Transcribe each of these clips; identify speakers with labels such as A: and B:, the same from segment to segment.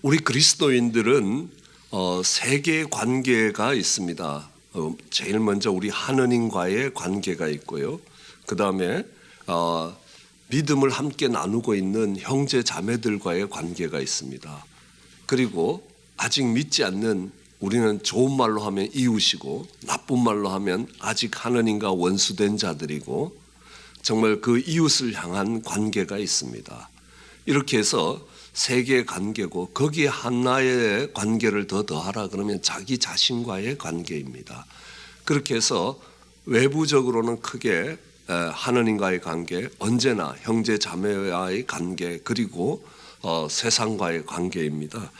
A: 우리 그리스도인들은 세 개의 관계가 있습니다. 제일 먼저 우리 하느님과의 관계가 있고요. 그 다음에 믿음을 함께 나누고 있는 형제 자매들과의 관계가 있습니다. 그리고 아직 믿지 않는, 우리는 좋은 말로 하면 이웃이고 나쁜 말로 하면 아직 하느님과 원수된 자들이고, 정말 그 이웃을 향한 관계가 있습니다. 이렇게 해서 세 개의 관계고, 거기에 하나의 관계를 더 더하라 그러면 자기 자신과의 관계입니다. 그렇게 해서 외부적으로는 크게 하느님과의 관계, 언제나 형제 자매와의 관계, 그리고 세상과의 관계입니다.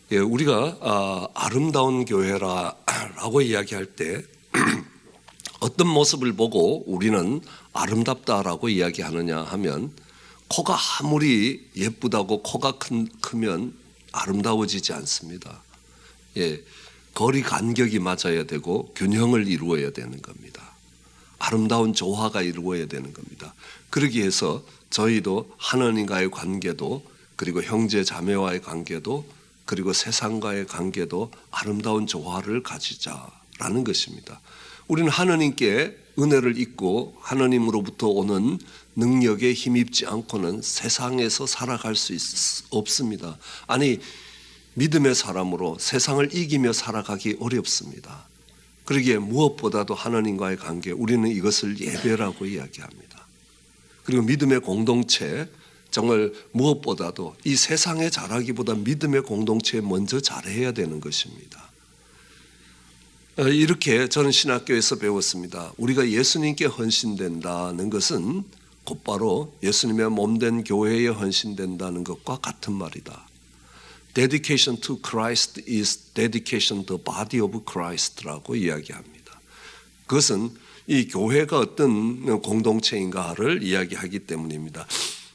A: 우리가 아름다운 교회라고 이야기할 때 어떤 모습을 보고 우리는 아름답다라고 이야기하느냐 하면, 코가 아무리 예쁘다고 코가 크면 아름다워지지 않습니다. 거리 간격이 맞아야 되고 균형을 이루어야 되는 겁니다. 아름다운 조화가 이루어야 되는 겁니다. 그러기 위해서 저희도 하나님과의 관계도, 그리고 형제 자매와의 관계도, 그리고 세상과의 관계도 아름다운 조화를 가지자라는 것입니다. 우리는 하나님께 은혜를 입고 하나님으로부터 오는 능력에 힘입지 않고는 세상에서 살아갈 수 없습니다. 아니, 믿음의 사람으로 세상을 이기며 살아가기 어렵습니다. 그러기에 무엇보다도 하나님과의 관계, 우리는 이것을 예배라고 이야기합니다. 그리고 믿음의 공동체, 정말 무엇보다도 이 세상에 잘하기보다 믿음의 공동체에 먼저 잘해야 되는 것입니다. 이렇게 저는 신학교에서 배웠습니다. 우리가 예수님께 헌신된다는 것은 곧바로 예수님의 몸된 교회에 헌신된다는 것과 같은 말이다. Dedication to Christ is dedication to the body of Christ라고 이야기합니다. 그것은 이 교회가 어떤 공동체인가를 이야기하기 때문입니다.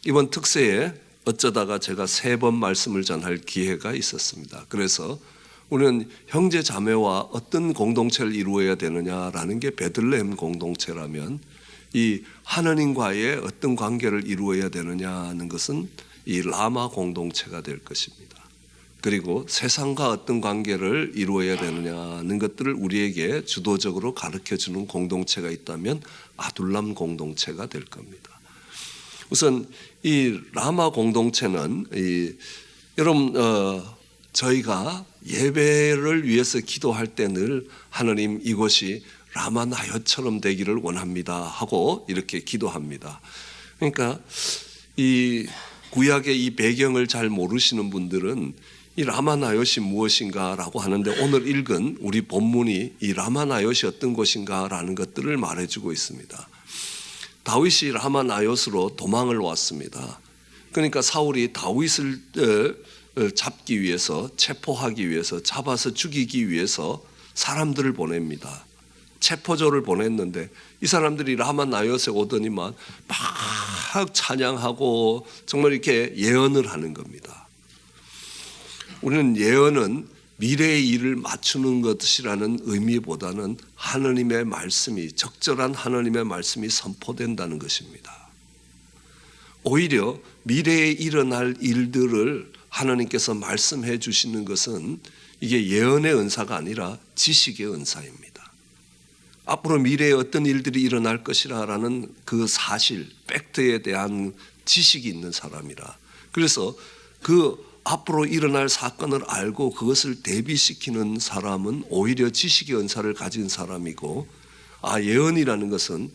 A: 이번 특세에 어쩌다가 제가 3번 말씀을 전할 기회가 있었습니다. 그래서 우리는 형제 자매와 어떤 공동체를 이루어야 되느냐라는 게 베들레헴 공동체라면, 이 하느님과의 어떤 관계를 이루어야 되느냐는 것은 이 라마 공동체가 될 것입니다. 그리고 세상과 어떤 관계를 이루어야 되느냐는 것들을 우리에게 주도적으로 가르쳐주는 공동체가 있다면 아둘람 공동체가 될 겁니다. 우선 이 라마 공동체는 여러분 저희가 예배를 위해서 기도할 때 늘 하나님, 이곳이 라마 나요처럼 되기를 원합니다 하고 이렇게 기도합니다. 그러니까 이 구약의 이 배경을 잘 모르시는 분들은 이 라마 나요시 무엇인가라고 하는데, 오늘 읽은 우리 본문이 이 라마 나요시 어떤 곳인가라는 것들을 말해주고 있습니다. 다윗이 라마 나요스로 도망을 왔습니다. 그러니까 사울이 다윗을 잡기 위해서, 체포하기 위해서, 잡아서 죽이기 위해서 사람들을 보냅니다. 체포조를 보냈는데 이 사람들이 라마 나요스에 오더니만 막 찬양하고 정말 이렇게 예언을 하는 겁니다. 우리는 예언은 미래의 일을 맞추는 것이라는 의미보다는 하나님의 말씀이, 적절한 하나님의 말씀이 선포된다는 것입니다. 오히려 미래에 일어날 일들을 하나님께서 말씀해 주시는 것은 이게 예언의 은사가 아니라 지식의 은사입니다. 앞으로 미래에 어떤 일들이 일어날 것이라는 그 사실, 팩트에 대한 지식이 있는 사람이라. 그래서 그 앞으로 일어날 사건을 알고 그것을 대비시키는 사람은 오히려 지식의 은사를 가진 사람이고, 예언이라는 것은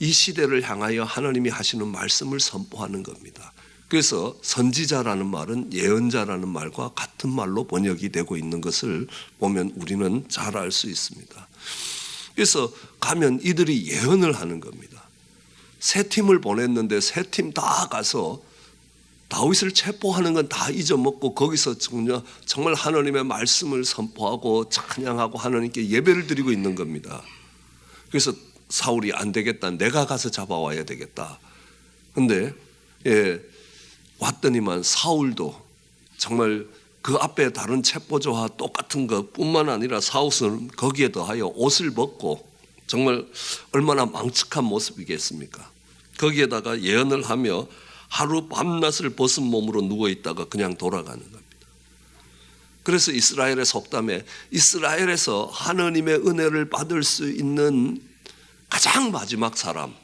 A: 이 시대를 향하여 하나님이 하시는 말씀을 선포하는 겁니다. 그래서 선지자라는 말은 예언자라는 말과 같은 말로 번역이 되고 있는 것을 보면 우리는 잘 알 수 있습니다. 그래서 가면 이들이 예언을 하는 겁니다. 3팀을 보냈는데 3팀 다 가서 다윗을 체포하는 건 다 잊어먹고 거기서 정말 하나님의 말씀을 선포하고 찬양하고 하나님께 예배를 드리고 있는 겁니다. 그래서 사울이 안 되겠다, 내가 가서 잡아와야 되겠다. 근데 왔더니만 사울도 정말 그 앞에 다른 체포조와 똑같은 것뿐만 아니라 사울은 거기에 더하여 옷을 벗고, 정말 얼마나 망측한 모습이겠습니까? 거기에다가 예언을 하며 하루 밤낮을 벗은 몸으로 누워있다가 그냥 돌아가는 겁니다. 그래서 이스라엘의 속담에 이스라엘에서 하나님의 은혜를 받을 수 있는 가장 마지막 사람,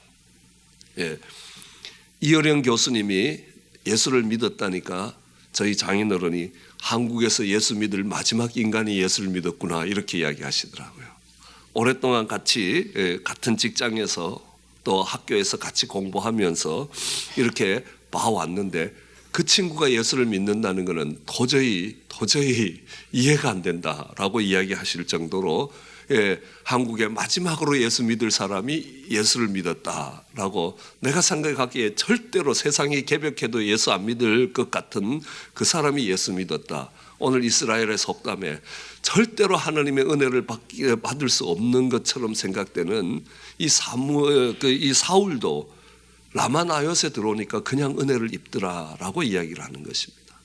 A: 이어령 교수님이 예수를 믿었다니까 저희 장인어른이 한국에서 예수 믿을 마지막 인간이 예수를 믿었구나 이렇게 이야기하시더라고요. 오랫동안 같은 직장에서 또 학교에서 같이 공부하면서 이렇게 봐왔는데 그 친구가 예수를 믿는다는 것은 도저히 이해가 안 된다라고 이야기하실 정도로 한국의 마지막으로 예수 믿을 사람이 예수를 믿었다라고, 내가 생각하기에 절대로 세상이 개벽해도 예수 안 믿을 것 같은 그 사람이 예수 믿었다. 오늘 이스라엘의 속담에 절대로 하나님의 은혜를 받을 수 없는 것처럼 생각되는 이 사울도 라마나요스에 들어오니까 그냥 은혜를 입더라라고 이야기를 하는 것입니다.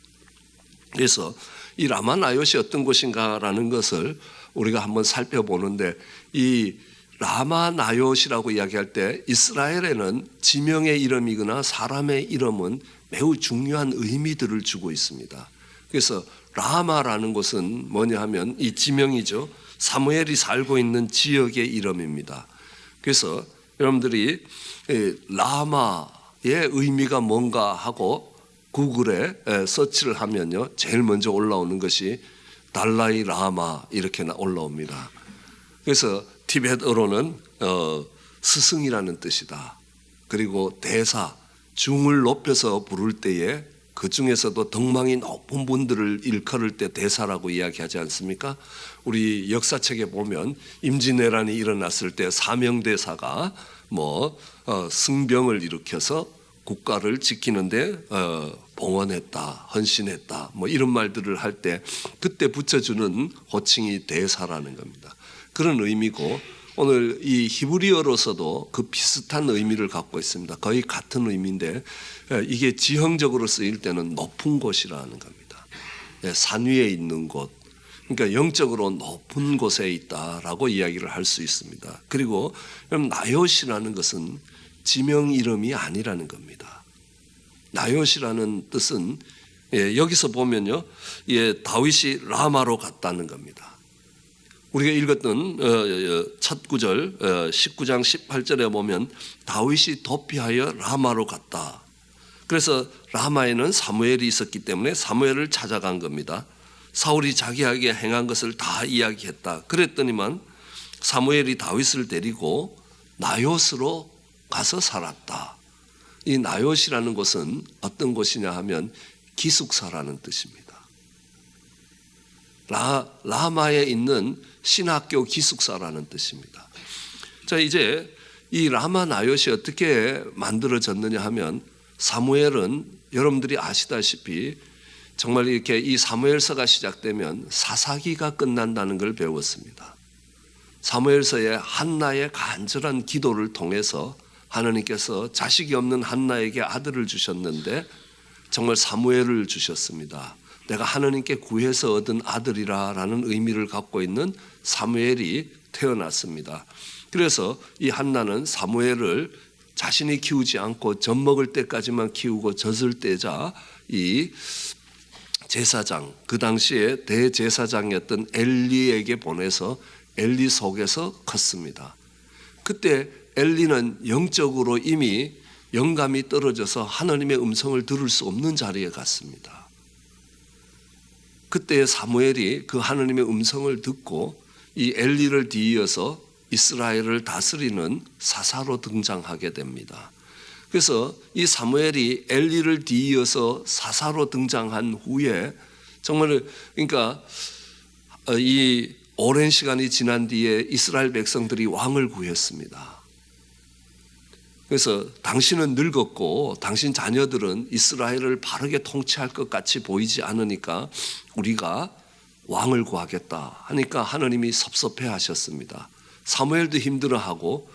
A: 그래서 이 라마나요시 어떤 곳인가라는 것을 우리가 한번 살펴보는데, 이 라마나요시라고 이야기할 때 이스라엘에는 지명의 이름이거나 사람의 이름은 매우 중요한 의미들을 주고 있습니다. 그래서 라마라는 곳은 뭐냐 하면 이 지명이죠. 사무엘이 살고 있는 지역의 이름입니다. 그래서 여러분들이 라마의 의미가 뭔가 하고 구글에 서치를 하면요, 제일 먼저 올라오는 것이 달라이 라마 이렇게 올라옵니다. 그래서 티베트어로는 스승이라는 뜻이다. 그리고 대사, 중을 높여서 부를 때에 그 중에서도 덕망이 높은 분들을 일컬을 때 대사라고 이야기하지 않습니까? 우리 역사책에 보면 임진왜란이 일어났을 때 사명대사가 승병을 일으켜서 국가를 지키는데 봉헌했다, 헌신했다, 이런 말들을 할 때 그때 붙여주는 호칭이 대사라는 겁니다. 그런 의미고, 오늘 이 히브리어로서도 그 비슷한 의미를 갖고 있습니다. 거의 같은 의미인데 이게 지형적으로 쓰일 때는 높은 곳이라는 겁니다. 산 위에 있는 곳, 그러니까 영적으로 높은 곳에 있다라고 이야기를 할 수 있습니다. 그리고 나요시라는 것은 지명 이름이 아니라는 겁니다. 나요시라는 뜻은 여기서 보면요, 다윗이 라마로 갔다는 겁니다. 우리가 읽었던 첫 구절 19장 18절에 보면 다윗이 도피하여 라마로 갔다. 그래서 라마에는 사무엘이 있었기 때문에 사무엘을 찾아간 겁니다. 사울이 자기에게 행한 것을 다 이야기했다. 그랬더니만 사무엘이 다윗을 데리고 나요스로 가서 살았다. 이 나요시라는 곳은 어떤 곳이냐 하면 기숙사라는 뜻입니다. 라마에 있는 신학교 기숙사라는 뜻입니다. 자, 이제 이 라마 나요시 어떻게 만들어졌느냐 하면, 사무엘은 여러분들이 아시다시피 정말 이렇게 이 사무엘서가 시작되면 사사기가 끝난다는 걸 배웠습니다. 사무엘서에 한나의 간절한 기도를 통해서 하나님께서 자식이 없는 한나에게 아들을 주셨는데 정말 사무엘을 주셨습니다. 내가 하나님께 구해서 얻은 아들이라는 의미를 갖고 있는 사무엘이 태어났습니다. 그래서 이 한나는 사무엘을 자신이 키우지 않고 젖 먹을 때까지만 키우고 젖을 떼자 이 제사장, 그 당시에 대제사장이었던 엘리에게 보내서 엘리 속에서 컸습니다. 그때 엘리는 영적으로 이미 영감이 떨어져서 하나님의 음성을 들을 수 없는 자리에 갔습니다. 그때 사무엘이 그 하나님의 음성을 듣고 이 엘리를 뒤이어서 이스라엘을 다스리는 사사로 등장하게 됩니다. 그래서 이 사무엘이 엘리를 뒤이어서 사사로 등장한 후에 정말 그러니까 이 오랜 시간이 지난 뒤에 이스라엘 백성들이 왕을 구했습니다. 그래서 당신은 늙었고 당신 자녀들은 이스라엘을 바르게 통치할 것 같이 보이지 않으니까 우리가 왕을 구하겠다 하니까 하나님이 섭섭해 하셨습니다. 사무엘도 힘들어하고,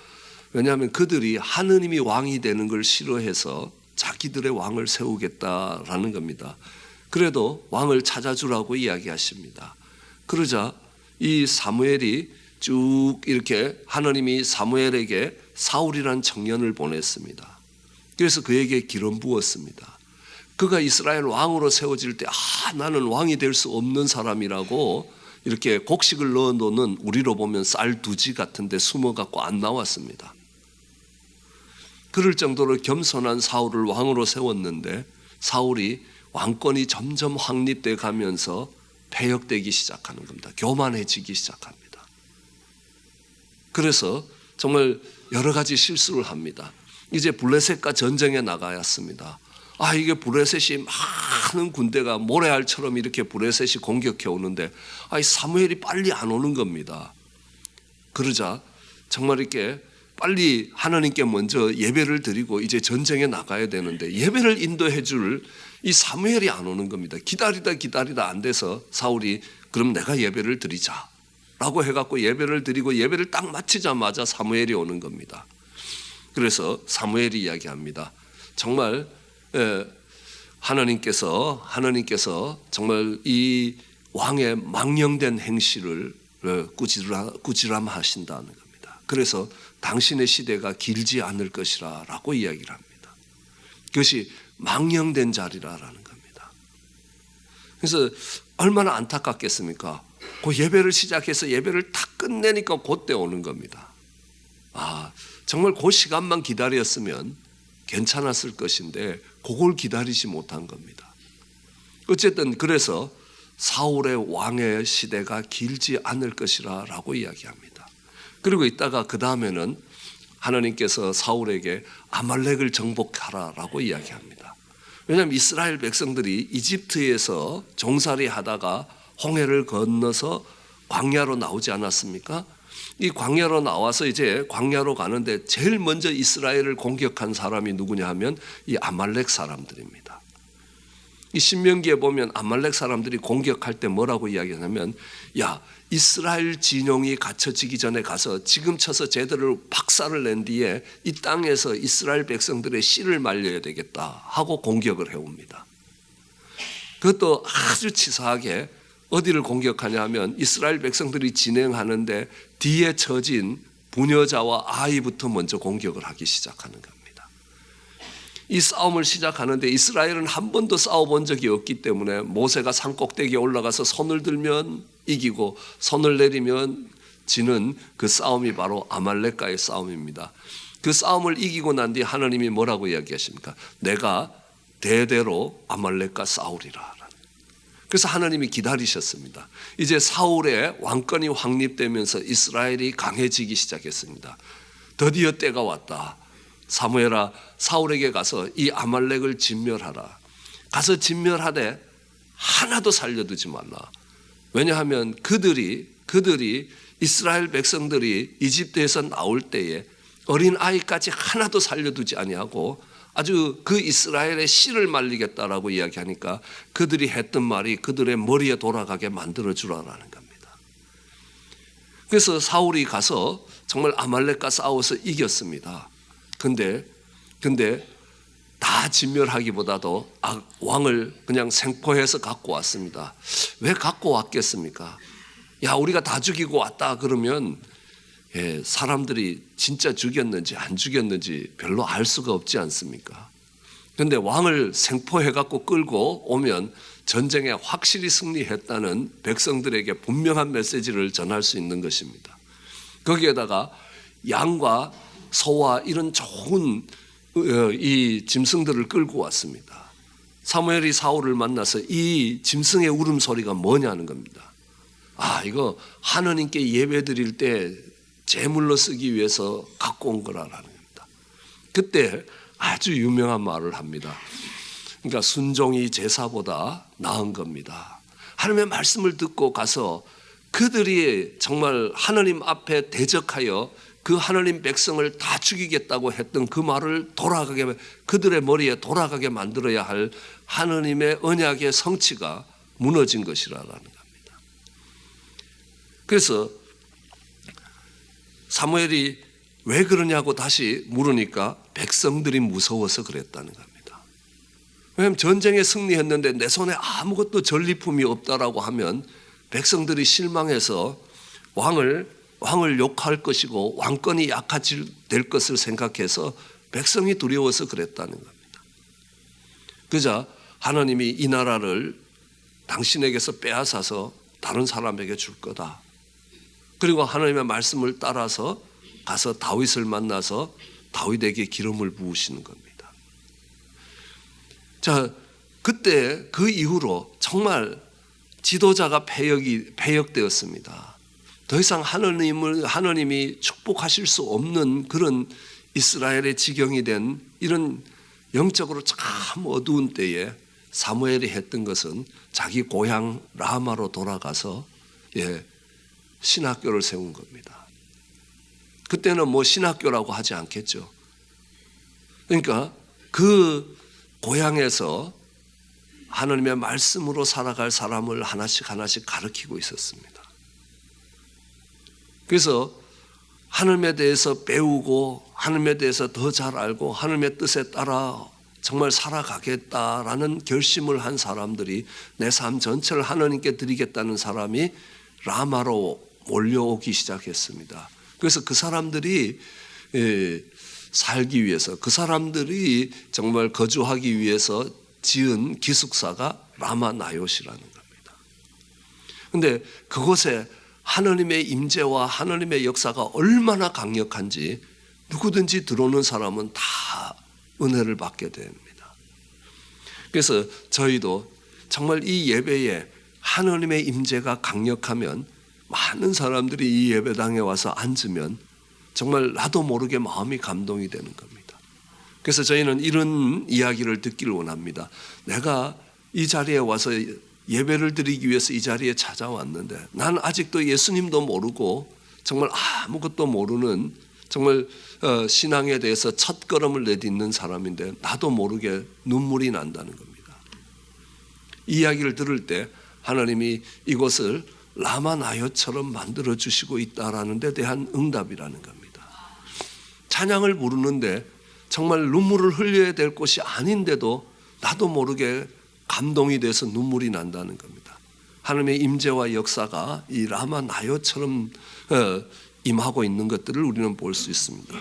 A: 왜냐하면 그들이 하느님이 왕이 되는 걸 싫어해서 자기들의 왕을 세우겠다라는 겁니다. 그래도 왕을 찾아주라고 이야기하십니다. 그러자 이 사무엘이 쭉 이렇게 하나님이 사무엘에게 사울이란 청년을 보냈습니다. 그래서 그에게 기름 부었습니다. 그가 이스라엘 왕으로 세워질 때 나는 왕이 될 수 없는 사람이라고 이렇게 곡식을 넣어놓는, 우리로 보면 쌀두지 같은 데 숨어갖고 안 나왔습니다. 그럴 정도로 겸손한 사울을 왕으로 세웠는데 사울이 왕권이 점점 확립돼 가면서 패역되기 시작하는 겁니다. 교만해지기 시작합니다. 그래서 정말 여러 가지 실수를 합니다. 이제 블레셋과 전쟁에 나가야 했습니다. 이게 블레셋이 많은 군대가 모래알처럼 이렇게 블레셋이 공격해 오는데 사무엘이 빨리 안 오는 겁니다. 그러자 정말 이렇게 빨리 하나님께 먼저 예배를 드리고 이제 전쟁에 나가야 되는데 예배를 인도해 줄 이 사무엘이 안 오는 겁니다. 기다리다 안 돼서 사울이 그럼 내가 예배를 드리자 라고 해갖고 예배를 드리고 예배를 딱 마치자마자 사무엘이 오는 겁니다. 그래서 사무엘이 이야기합니다. 정말 하나님께서 정말 이 왕의 망령된 행실을 꾸지람하신다는 겁니다. 그래서 당신의 시대가 길지 않을 것이라 라고 이야기를 합니다. 그것이 망령된 자리라는 겁니다. 그래서 얼마나 안타깝겠습니까? 그 예배를 시작해서 예배를 다 끝내니까 그때 오는 겁니다. 정말 그 시간만 기다렸으면 괜찮았을 것인데 그걸 기다리지 못한 겁니다. 어쨌든 그래서 사울의 왕의 시대가 길지 않을 것이라 라고 이야기합니다. 그리고 있다가 그 다음에는 하나님께서 사울에게 아말렉을 정복하라 라고 이야기합니다. 왜냐하면 이스라엘 백성들이 이집트에서 종살이 하다가 홍해를 건너서 광야로 나오지 않았습니까? 이 광야로 나와서 이제 광야로 가는데 제일 먼저 이스라엘을 공격한 사람이 누구냐 하면 이 아말렉 사람들입니다. 이 신명기에 보면 아말렉 사람들이 공격할 때 뭐라고 이야기하냐면 이스라엘 진영이 갖춰지기 전에 가서 지금 쳐서 제대로 박살을 낸 뒤에 이 땅에서 이스라엘 백성들의 씨를 말려야 되겠다 하고 공격을 해옵니다. 그것도 아주 치사하게 어디를 공격하냐 하면 이스라엘 백성들이 진행하는데 뒤에 처진 부녀자와 아이부터 먼저 공격을 하기 시작하는 겁니다. 이 싸움을 시작하는데 이스라엘은 한 번도 싸워본 적이 없기 때문에 모세가 산꼭대기에 올라가서 손을 들면 이기고 손을 내리면 지는 그 싸움이 바로 아말렉과의 싸움입니다. 그 싸움을 이기고 난 뒤에 하나님이 뭐라고 이야기하십니까? 내가 대대로 아말렉과 싸우리라. 그래서 하나님이 기다리셨습니다. 이제 사울의 왕권이 확립되면서 이스라엘이 강해지기 시작했습니다. 드디어 때가 왔다. 사무엘아, 사울에게 가서 이 아말렉을 진멸하라. 가서 진멸하되 하나도 살려두지 말라. 왜냐하면 그들이 이스라엘 백성들이 이집트에서 나올 때에 어린 아이까지 하나도 살려두지 아니하고 아주 그 이스라엘의 씨를 말리겠다라고 이야기하니까 그들이 했던 말이 그들의 머리에 돌아가게 만들어주라라는 겁니다. 그래서 사울이 가서 정말 아말렉과 싸워서 이겼습니다. 근데 다 진멸하기보다도 왕을 그냥 생포해서 갖고 왔습니다. 왜 갖고 왔겠습니까? 우리가 다 죽이고 왔다 그러면 사람들이 진짜 죽였는지 안 죽였는지 별로 알 수가 없지 않습니까? 그런데 왕을 생포해갖고 끌고 오면 전쟁에 확실히 승리했다는 백성들에게 분명한 메시지를 전할 수 있는 것입니다. 거기에다가 양과 소와 이런 좋은 이 짐승들을 끌고 왔습니다. 사무엘이 사울을 만나서 이 짐승의 울음소리가 뭐냐는 겁니다. 이거 하나님께 예배 드릴 때 제물로 쓰기 위해서 갖고 온 거라는 겁니다. 그때 아주 유명한 말을 합니다. 그러니까 순종이 제사보다 나은 겁니다. 하나님의 말씀을 듣고 가서 그들이 정말 하나님 앞에 대적하여 그 하나님 백성을 다 죽이겠다고 했던 그 말을 그들의 머리에 돌아가게 만들어야 할 하나님의 언약의 성취가 무너진 것이라는 겁니다. 그래서 사무엘이 왜 그러냐고 다시 물으니까 백성들이 무서워서 그랬다는 겁니다. 왜냐하면 전쟁에 승리했는데 내 손에 아무것도 전리품이 없다라고 하면 백성들이 실망해서 왕을 욕할 것이고 왕권이 약화될 것을 생각해서 백성이 두려워서 그랬다는 겁니다. 그러자 하나님이 이 나라를 당신에게서 빼앗아서 다른 사람에게 줄 거다. 그리고 하나님의 말씀을 따라서 가서 다윗을 만나서 다윗에게 기름을 부으시는 겁니다. 자, 그때 그 이후로 정말 지도자가 폐역되었습니다. 더 이상 하나님이 축복하실 수 없는 그런 이스라엘의 지경이 된 이런 영적으로 참 어두운 때에 사무엘이 했던 것은 자기 고향 라마로 돌아가서 신학교를 세운 겁니다. 그때는 뭐 신학교라고 하지 않겠죠. 그러니까 그 고향에서 하나님의 말씀으로 살아갈 사람을 하나씩 가르치고 있었습니다. 그래서 하나님에 대해서 배우고 하나님에 대해서 더 잘 알고 하나님의 뜻에 따라 정말 살아가겠다라는 결심을 한 사람들이 내 삶 전체를 하나님께 드리겠다는 사람이 라마로 몰려오기 시작했습니다. 그래서 그 사람들이 살기 위해서, 그 사람들이 정말 거주하기 위해서 지은 기숙사가 라마 나요시라는 겁니다. 그런데 그곳에 하나님의 임재와 하나님의 역사가 얼마나 강력한지 누구든지 들어오는 사람은 다 은혜를 받게 됩니다. 그래서 저희도 정말 이 예배에 하나님의 임재가 강력하면 많은 사람들이 이 예배당에 와서 앉으면 정말 나도 모르게 마음이 감동이 되는 겁니다. 그래서 저희는 이런 이야기를 듣기를 원합니다. 내가 이 자리에 와서 예배를 드리기 위해서 이 자리에 찾아왔는데 난 아직도 예수님도 모르고 정말 아무것도 모르는 정말 신앙에 대해서 첫걸음을 내딛는 사람인데 나도 모르게 눈물이 난다는 겁니다. 이 이야기를 들을 때 하나님이 이곳을 라마나요처럼 만들어 주시고 있다라는 데 대한 응답이라는 겁니다. 찬양을 부르는데 정말 눈물을 흘려야 될 곳이 아닌데도 나도 모르게 감동이 돼서 눈물이 난다는 겁니다. 하나님의 임재와 역사가 이 라마나요처럼 임하고 있는 것들을 우리는 볼 수 있습니다.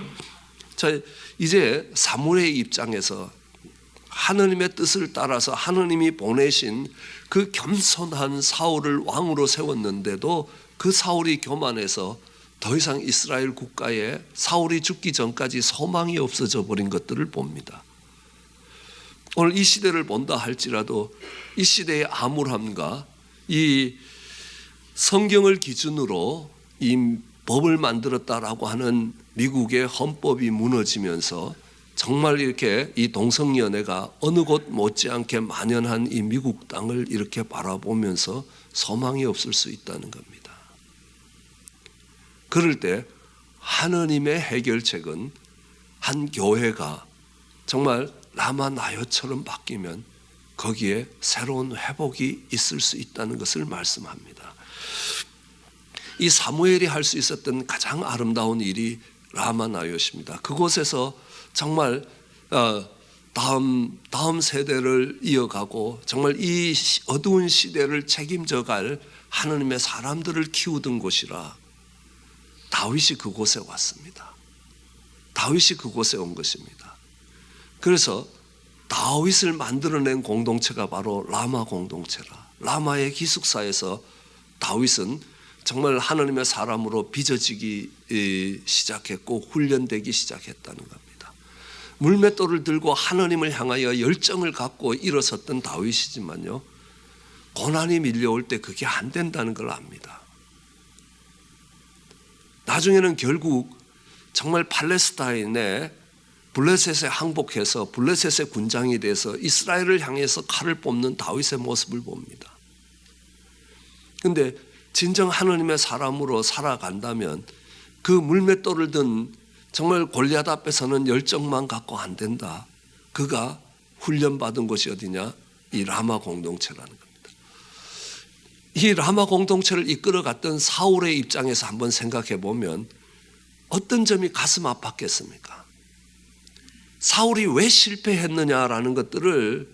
A: 자, 이제 사무엘의 입장에서 하나님의 뜻을 따라서 하나님이 보내신 그 겸손한 사울을 왕으로 세웠는데도 그 사울이 교만해서 더 이상 이스라엘 국가에 사울이 죽기 전까지 소망이 없어져 버린 것들을 봅니다. 오늘 이 시대를 본다 할지라도 이 시대의 암울함과 이 성경을 기준으로 이 법을 만들었다라고 하는 미국의 헌법이 무너지면서 정말 이렇게 이 동성연애가 어느 곳 못지않게 만연한 이 미국 땅을 이렇게 바라보면서 소망이 없을 수 있다는 겁니다. 그럴 때 하나님의 해결책은 한 교회가 정말 라마나요처럼 바뀌면 거기에 새로운 회복이 있을 수 있다는 것을 말씀합니다. 이 사무엘이 할 수 있었던 가장 아름다운 일이 라마나요십니다. 그곳에서 정말 다음 세대를 이어가고 정말 이 어두운 시대를 책임져갈 하나님의 사람들을 키우던 곳이라 다윗이 그곳에 왔습니다. 다윗이 그곳에 온 것입니다. 그래서 다윗을 만들어낸 공동체가 바로 라마 공동체라. 라마의 기숙사에서 다윗은 정말 하나님의 사람으로 빚어지기 시작했고 훈련되기 시작했다는 겁니다. 물맷돌을 들고 하나님을 향하여 열정을 갖고 일어섰던 다윗이지만요, 고난이 밀려올 때 그게 안 된다는 걸 압니다. 나중에는 결국 정말 팔레스타인에 블레셋에 항복해서 블레셋의 군장이 돼서 이스라엘을 향해서 칼을 뽑는 다윗의 모습을 봅니다. 그런데 진정 하나님의 사람으로 살아간다면 그 물맷돌을 든 정말 골리앗 앞에서는 열정만 갖고 안 된다. 그가 훈련받은 곳이 어디냐? 이 라마 공동체라는 겁니다. 이 라마 공동체를 이끌어갔던 사울의 입장에서 한번 생각해 보면 어떤 점이 가슴 아팠겠습니까? 사울이 왜 실패했느냐라는 것들을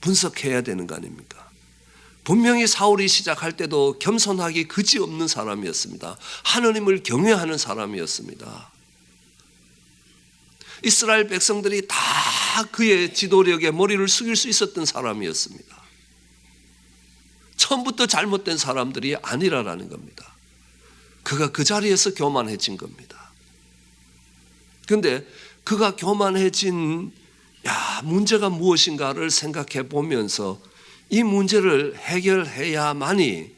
A: 분석해야 되는 거 아닙니까? 분명히 사울이 시작할 때도 겸손하기 그지없는 사람이었습니다. 하나님을 경외하는 사람이었습니다. 이스라엘 백성들이 다 그의 지도력에 머리를 숙일 수 있었던 사람이었습니다. 처음부터 잘못된 사람들이 아니라라는 겁니다. 그가 그 자리에서 교만해진 겁니다. 그런데 그가 교만해진 문제가 무엇인가를 생각해 보면서 이 문제를 해결해야만이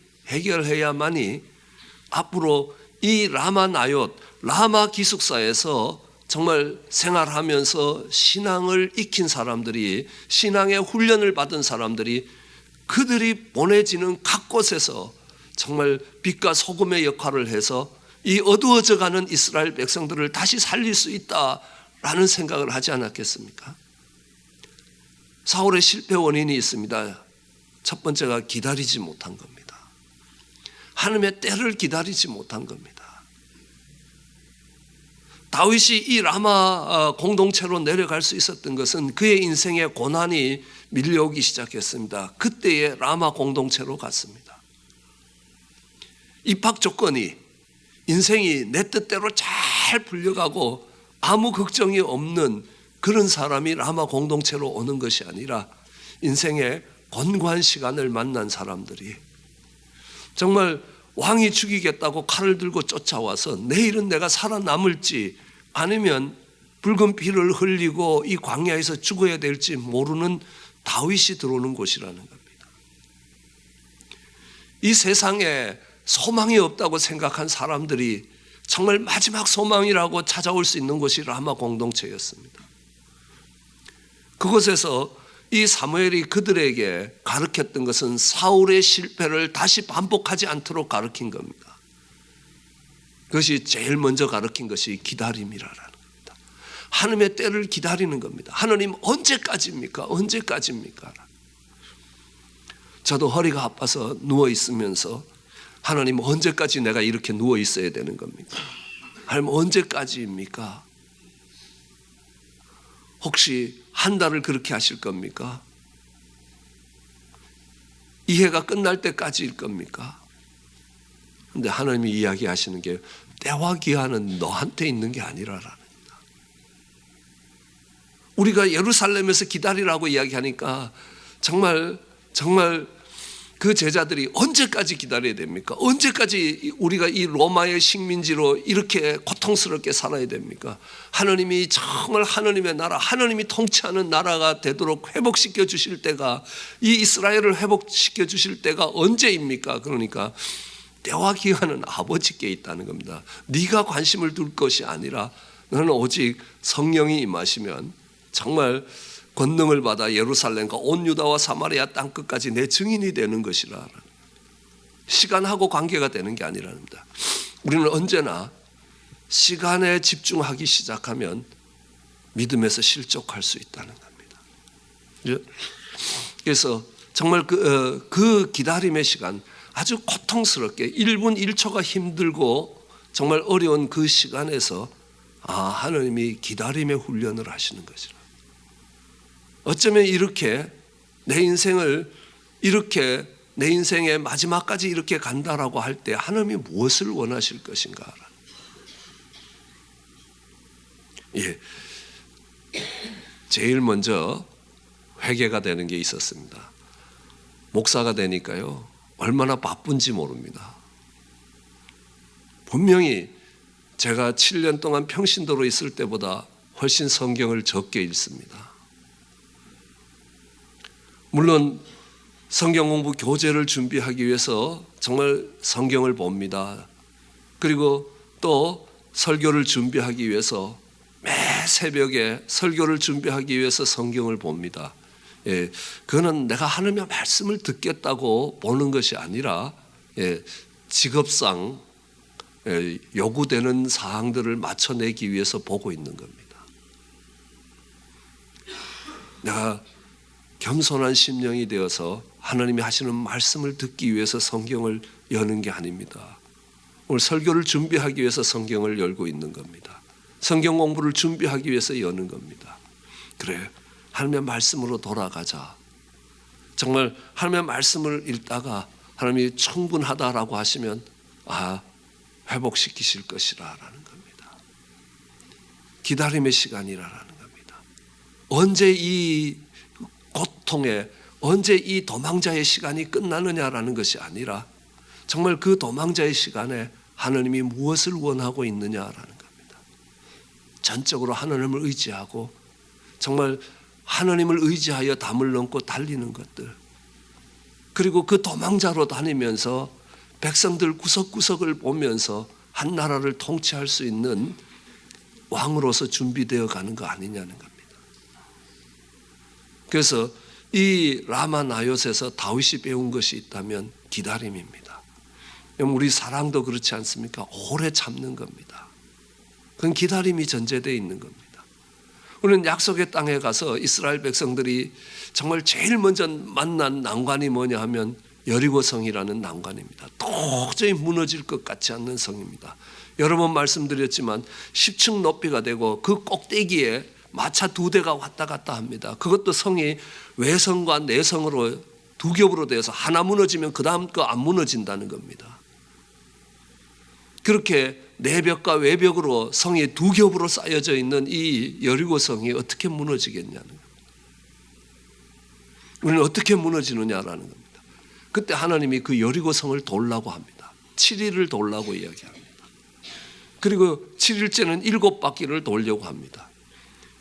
A: 앞으로 이 라마 기숙사에서 정말 생활하면서 신앙을 익힌 사람들이, 신앙의 훈련을 받은 사람들이, 그들이 보내지는 각 곳에서 정말 빛과 소금의 역할을 해서 이 어두워져가는 이스라엘 백성들을 다시 살릴 수 있다라는 생각을 하지 않았겠습니까? 사울의 실패 원인이 있습니다. 첫 번째가 기다리지 못한 겁니다. 하나님의 때를 기다리지 못한 겁니다. 다윗이 이 라마 공동체로 내려갈 수 있었던 것은 그의 인생에 고난이 밀려오기 시작했습니다. 그때의 라마 공동체로 갔습니다. 입학 조건이, 인생이 내 뜻대로 잘 풀려가고 아무 걱정이 없는 그런 사람이 라마 공동체로 오는 것이 아니라 인생의 곤고한 시간을 만난 사람들이 정말 왕이 죽이겠다고 칼을 들고 쫓아와서 내일은 내가 살아남을지 아니면 붉은 피를 흘리고 이 광야에서 죽어야 될지 모르는 다윗이 들어오는 곳이라는 겁니다. 이 세상에 소망이 없다고 생각한 사람들이 정말 마지막 소망이라고 찾아올 수 있는 곳이 라마 공동체였습니다. 그곳에서 이 사무엘이 그들에게 가르쳤던 것은 사울의 실패를 다시 반복하지 않도록 가르친 겁니다. 그것이 제일 먼저 가르친 것이 기다림이라는 겁니다. 하나님의 때를 기다리는 겁니다. 하나님 언제까지입니까? 언제까지입니까? 저도 허리가 아파서 누워 있으면서 하나님 언제까지 내가 이렇게 누워 있어야 되는 겁니까? 하나님 언제까지입니까? 혹시 한 달을 그렇게 하실 겁니까? 이 해가 끝날 때까지일 겁니까? 그런데 하나님이 이야기하시는 게 때와 기한은 너한테 있는 게 아니라라는 겁니다. 우리가 예루살렘에서 기다리라고 이야기하니까 정말 그 제자들이 언제까지 기다려야 됩니까? 언제까지 우리가 이 로마의 식민지로 이렇게 고통스럽게 살아야 됩니까? 하나님이 정말 하나님의 나라, 하나님이 통치하는 나라가 되도록 회복시켜 주실 때가, 이 이스라엘을 회복시켜 주실 때가 언제입니까? 그러니까 때와 기한은 아버지께 있다는 겁니다. 네가 관심을 둘 것이 아니라 너는 오직 성령이 임하시면 정말 권능을 받아 예루살렘과 온 유다와 사마리아 땅끝까지 내 증인이 되는 것이라. 시간하고 관계가 되는 게 아니랍니다. 우리는 언제나 시간에 집중하기 시작하면 믿음에서 실족할 수 있다는 겁니다. 그래서 정말 그 기다림의 시간, 아주 고통스럽게 1분 1초가 힘들고 정말 어려운 그 시간에서 하나님이 기다림의 훈련을 하시는 것이라. 어쩌면 이렇게 내 인생을 이렇게 내 인생의 마지막까지 이렇게 간다라고 할 때 하나님이 무엇을 원하실 것인가? 제일 먼저 회개가 되는 게 있었습니다. 목사가 되니까요, 얼마나 바쁜지 모릅니다. 분명히 제가 7년 동안 평신도로 있을 때보다 훨씬 성경을 적게 읽습니다. 물론 성경 공부 교재를 준비하기 위해서 정말 성경을 봅니다. 그리고 또 설교를 준비하기 위해서 매 새벽에 설교를 준비하기 위해서 성경을 봅니다. 그거는 내가 하나님의 말씀을 듣겠다고 보는 것이 아니라 직업상 요구되는 사항들을 맞춰내기 위해서 보고 있는 겁니다. 내가 겸손한 심령이 되어서 하나님이 하시는 말씀을 듣기 위해서 성경을 여는 게 아닙니다. 오늘 설교를 준비하기 위해서 성경을 열고 있는 겁니다. 성경 공부를 준비하기 위해서 여는 겁니다. 그래, 하나님의 말씀으로 돌아가자. 정말 하나님의 말씀을 읽다가 하나님이 충분하다라고 하시면 회복시키실 것이라는 겁니다. 기다림의 시간이라는 겁니다. 언제 이 고통에, 언제 이 도망자의 시간이 끝나느냐라는 것이 아니라 정말 그 도망자의 시간에 하나님이 무엇을 원하고 있느냐라는 겁니다. 전적으로 하나님을 의지하고 정말 하나님을 의지하여 담을 넘고 달리는 것들, 그리고 그 도망자로 다니면서 백성들 구석구석을 보면서 한 나라를 통치할 수 있는 왕으로서 준비되어 가는 거 아니냐는 겁니다. 그래서 이 라마 나요셋에서 다윗이 배운 것이 있다면 기다림입니다. 우리 사랑도 그렇지 않습니까? 오래 참는 겁니다. 그건 기다림이 전제되어 있는 겁니다. 우리는 약속의 땅에 가서 이스라엘 백성들이 정말 제일 먼저 만난 난관이 뭐냐 하면 여리고성이라는 난관입니다. 도저히 무너질 것 같지 않는 성입니다. 여러 번 말씀드렸지만 10층 높이가 되고 그 꼭대기에 마차 2대가 왔다 갔다 합니다. 그것도 성이 외성과 내성으로 두 겹으로 되어서 하나 무너지면 그 다음 거 안 무너진다는 겁니다. 그렇게 내벽과 외벽으로 성이 두 겹으로 쌓여져 있는 이 여리고성이 어떻게 무너지겠냐는 겁니다. 우리는 어떻게 무너지느냐라는 겁니다. 그때 하나님이 그 여리고성을 돌라고 합니다. 7일을 돌라고 이야기합니다. 그리고 7일째는 7바퀴를 돌려고 합니다.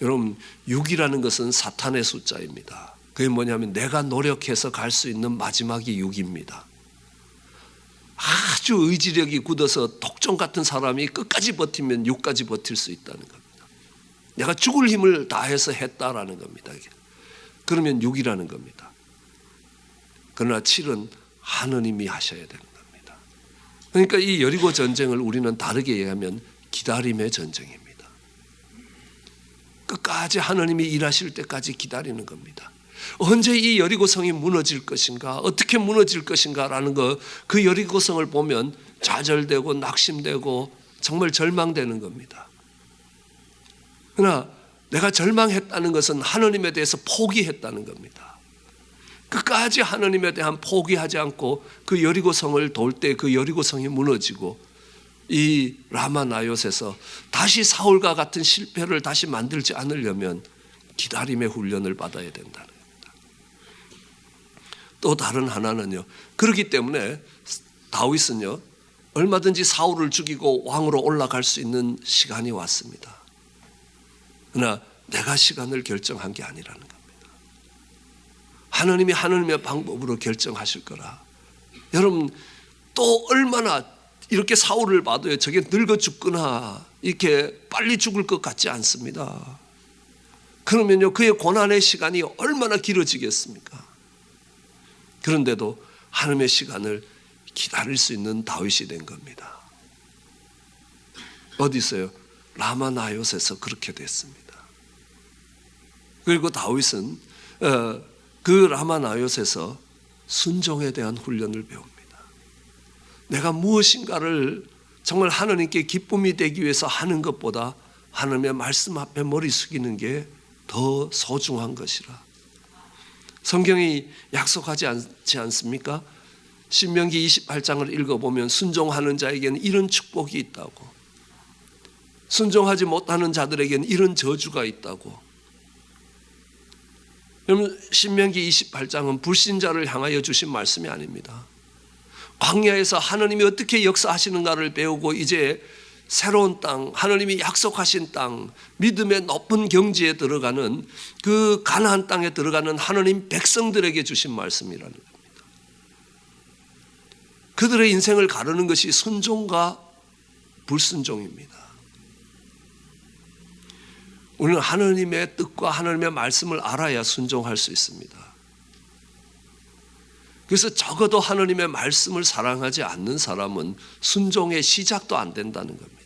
A: 여러분, 6이라는 것은 사탄의 숫자입니다. 그게 뭐냐면 내가 노력해서 갈 수 있는 마지막이 6입니다. 아주 의지력이 굳어서 독종 같은 사람이 끝까지 버티면 6까지 버틸 수 있다는 겁니다. 내가 죽을 힘을 다해서 했다라는 겁니다. 그러면 6이라는 겁니다. 그러나 7은 하느님이 하셔야 되는 겁니다. 그러니까 이 여리고 전쟁을 우리는 다르게 얘기하면 기다림의 전쟁입니다. 끝까지 하느님이 일하실 때까지 기다리는 겁니다. 언제 이 여리고성이 무너질 것인가, 어떻게 무너질 것인가라는 그 여리고성을 보면 좌절되고 낙심되고 정말 절망되는 겁니다. 그러나 내가 절망했다는 것은 하느님에 대해서 포기했다는 겁니다. 끝까지 하느님에 대한 포기하지 않고 그 여리고성을 돌 때 그 여리고성이 무너지고 이 라마 나요셋에서 다시 사울과 같은 실패를 다시 만들지 않으려면 기다림의 훈련을 받아야 된다는 겁니다. 또 다른 하나는요, 그렇기 때문에 다윗은요 얼마든지 사울을 죽이고 왕으로 올라갈 수 있는 시간이 왔습니다. 그러나 내가 시간을 결정한 게 아니라는 겁니다. 하나님이 하나님의 방법으로 결정하실 거라. 여러분, 또 얼마나 이렇게 사울을 봐도요, 저게 늙어 죽거나 이렇게 빨리 죽을 것 같지 않습니다. 그러면요, 그의 고난의 시간이 얼마나 길어지겠습니까? 그런데도 하나님의 시간을 기다릴 수 있는 다윗이 된 겁니다. 어디 있어요? 라마 나요셋에서 그렇게 됐습니다. 그리고 다윗은 그 라마 나요셋에서 순종에 대한 훈련을 배웁니다. 내가 무엇인가를 정말 하나님께 기쁨이 되기 위해서 하는 것보다 하나님의 말씀 앞에 머리 숙이는 게 더 소중한 것이라. 성경이 약속하지 않지 않습니까? 신명기 28장을 읽어보면 순종하는 자에게는 이런 축복이 있다고, 순종하지 못하는 자들에게는 이런 저주가 있다고. 여러분, 신명기 28장은 불신자를 향하여 주신 말씀이 아닙니다. 광야에서 하나님이 어떻게 역사하시는가를 배우고 이제 새로운 땅, 하나님이 약속하신 땅, 믿음의 높은 경지에 들어가는 그 가나안 땅에 들어가는 하나님 백성들에게 주신 말씀이라는 겁니다. 그들의 인생을 가르는 것이 순종과 불순종입니다. 우리는 하나님의 뜻과 하나님의 말씀을 알아야 순종할 수 있습니다. 그래서 적어도 하나님의 말씀을 사랑하지 않는 사람은 순종의 시작도 안 된다는 겁니다.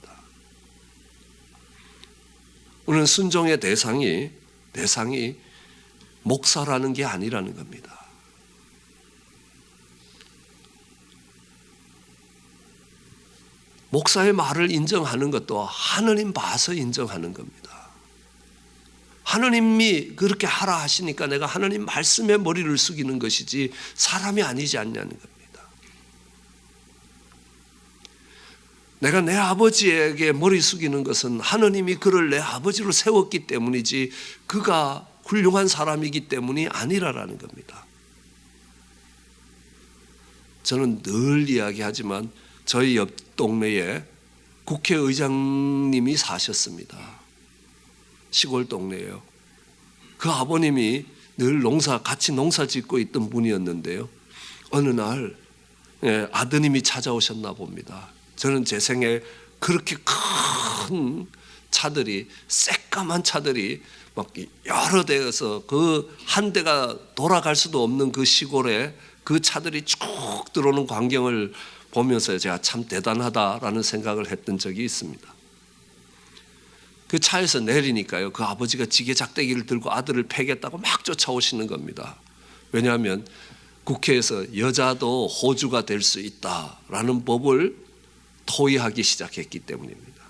A: 우리는 순종의 대상이 목사라는 게 아니라는 겁니다. 목사의 말을 인정하는 것도 하나님 봐서 인정하는 겁니다. 하나님이 그렇게 하라 하시니까 내가 하나님 말씀에 머리를 숙이는 것이지 사람이 아니지 않냐는 겁니다. 내가 내 아버지에게 머리 숙이는 것은 하느님이 그를 내 아버지로 세웠기 때문이지 그가 훌륭한 사람이기 때문이 아니라라는 겁니다. 저는 늘 이야기하지만 저희 옆 동네에 국회의장님이 사셨습니다. 시골 동네예요. 그 아버님이 늘 같이 농사 짓고 있던 분이었는데요. 어느 날 아드님이 찾아오셨나 봅니다. 저는 제 생에 그렇게 큰 차들이, 새까만 차들이 막 여러 대에서 그 한 대가 돌아갈 수도 없는 그 시골에 그 차들이 쭉 들어오는 광경을 보면서 제가 참 대단하다라는 생각을 했던 적이 있습니다. 그 차에서 내리니까요, 그 아버지가 지게작대기를 들고 아들을 패겠다고 막 쫓아오시는 겁니다. 왜냐하면 국회에서 여자도 호주가 될 수 있다라는 법을 토의하기 시작했기 때문입니다.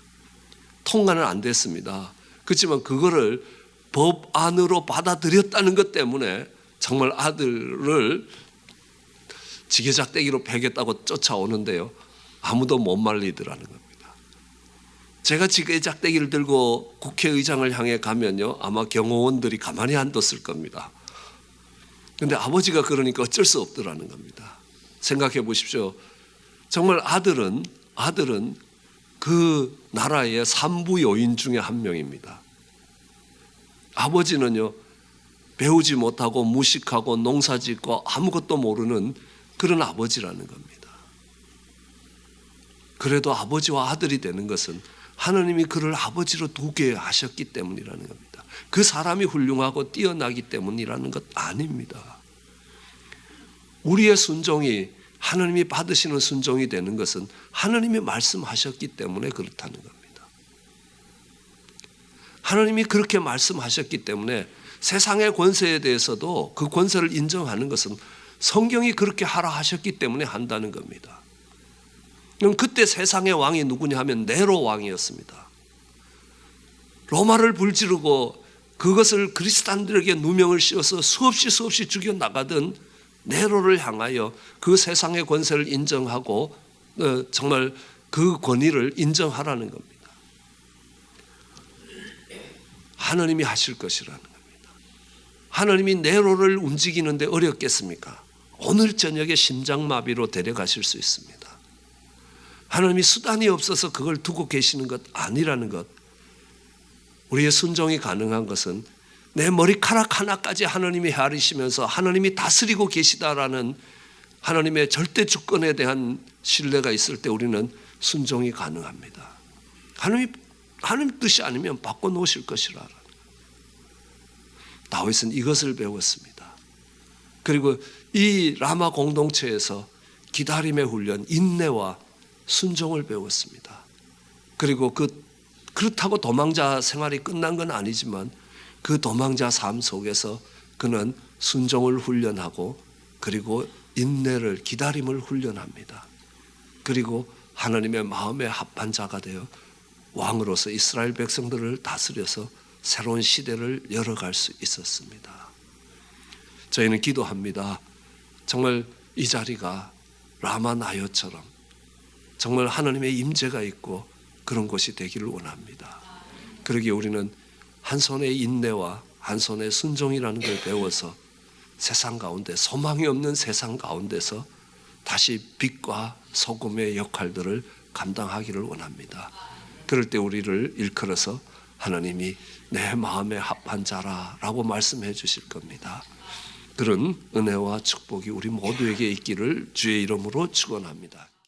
A: 통과는 안 됐습니다. 그렇지만 그거를 법안으로 받아들였다는 것 때문에 정말 아들을 지게작대기로 패겠다고 쫓아오는데요, 아무도 못 말리더라는 겁니다. 제가 지게작대기를 들고 국회의장을 향해 가면요, 아마 경호원들이 가만히 안 뒀을 겁니다. 그런데 아버지가 그러니까 어쩔 수 없더라는 겁니다. 생각해 보십시오. 정말 아들은 그 나라의 삼부 요인 중에 한 명입니다. 아버지는요, 배우지 못하고 무식하고 농사짓고 아무것도 모르는 그런 아버지라는 겁니다. 그래도 아버지와 아들이 되는 것은 하나님이 그를 아버지로 두게 하셨기 때문이라는 겁니다. 그 사람이 훌륭하고 뛰어나기 때문이라는 것 아닙니다. 우리의 순종이 하나님이 받으시는 순종이 되는 것은 하나님이 말씀하셨기 때문에 그렇다는 겁니다. 하나님이 그렇게 말씀하셨기 때문에 세상의 권세에 대해서도 그 권세를 인정하는 것은 성경이 그렇게 하라 하셨기 때문에 한다는 겁니다. 그럼 그때 세상의 왕이 누구냐 하면 네로 왕이었습니다. 로마를 불지르고 그것을 그리스도인들에게 누명을 씌워서 수없이 죽여나가던 네로를 향하여 그 세상의 권세를 인정하고 정말 그 권위를 인정하라는 겁니다. 하나님이 하실 것이라는 겁니다. 하나님이 네로를 움직이는데 어렵겠습니까? 오늘 저녁에 심장마비로 데려가실 수 있습니다. 하나님이 수단이 없어서 그걸 두고 계시는 것 아니라는 것. 우리의 순종이 가능한 것은 내 머리카락 하나까지 하나님이 헤아리시면서 하나님이 다스리고 계시다라는 하나님의 절대 주권에 대한 신뢰가 있을 때 우리는 순종이 가능합니다. 하나님 뜻이 아니면 바꿔놓으실 것이라. 다윗은 이것을 배웠습니다. 그리고 이 라마 공동체에서 기다림의 훈련, 인내와 순종을 배웠습니다. 그리고 그렇다고 도망자 생활이 끝난 건 아니지만 그 도망자 삶 속에서 그는 순종을 훈련하고 그리고 인내를, 기다림을 훈련합니다. 그리고 하나님의 마음에 합한 자가 되어 왕으로서 이스라엘 백성들을 다스려서 새로운 시대를 열어갈 수 있었습니다. 저희는 기도합니다. 정말 이 자리가 라마 나요처럼 정말 하나님의 임재가 있고 그런 곳이 되기를 원합니다. 그러기에 우리는 한 손의 인내와 한 손의 순종이라는 걸 배워서 세상 가운데, 소망이 없는 세상 가운데서 다시 빛과 소금의 역할들을 감당하기를 원합니다. 그럴 때 우리를 일컬어서 하나님이 내 마음에 합한 자라라고 말씀해 주실 겁니다. 그런 은혜와 축복이 우리 모두에게 있기를 주의 이름으로 축원합니다.